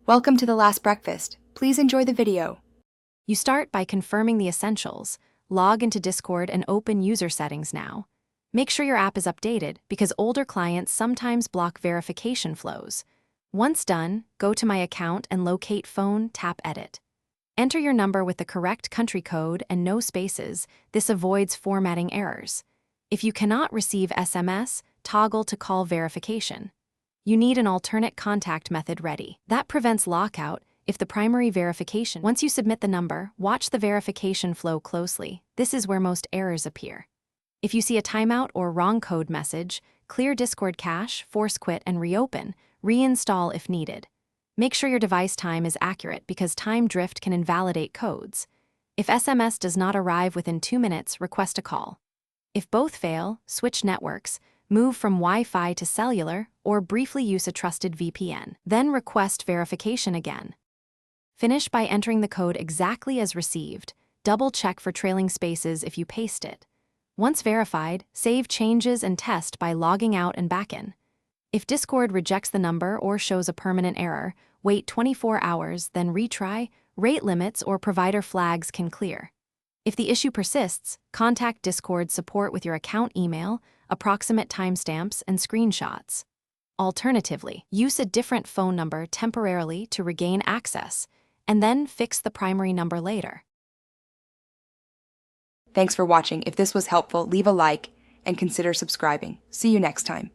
Welcome to The Last Breakfast. Please enjoy the video. You start by confirming the essentials, log into Discord and open user settings now. Make sure your app is updated because older clients sometimes block verification flows. Once done, go to My Account and locate Phone, tap Edit. Enter your number with the correct country code and no spaces. This avoids formatting errors. If you cannot receive SMS, toggle to call verification. You need an alternate contact method ready. That prevents lockout if the primary verification. Once you submit the number, watch the verification flow closely. This is where most errors appear. If you see a timeout or wrong code message, clear Discord cache, force quit and reopen, reinstall if needed. Make sure your device time is accurate because time drift can invalidate codes. If SMS does not arrive within 2 minutes, request a call. If both fail, switch networks, move from Wi-Fi to cellular, or briefly use a trusted VPN. Then request verification again. Finish by entering the code exactly as received. Double-check for trailing spaces if you paste it. Once verified, save changes and test by logging out and back in. If Discord rejects the number or shows a permanent error, wait 24 hours, then retry. Rate limits or provider flags can clear. If the issue persists, contact Discord support with your account email, approximate timestamps, and screenshots. Alternatively, use a different phone number temporarily to regain access, and then fix the primary number later. Thanks for watching. If this was helpful, leave a like and consider subscribing. See you next time.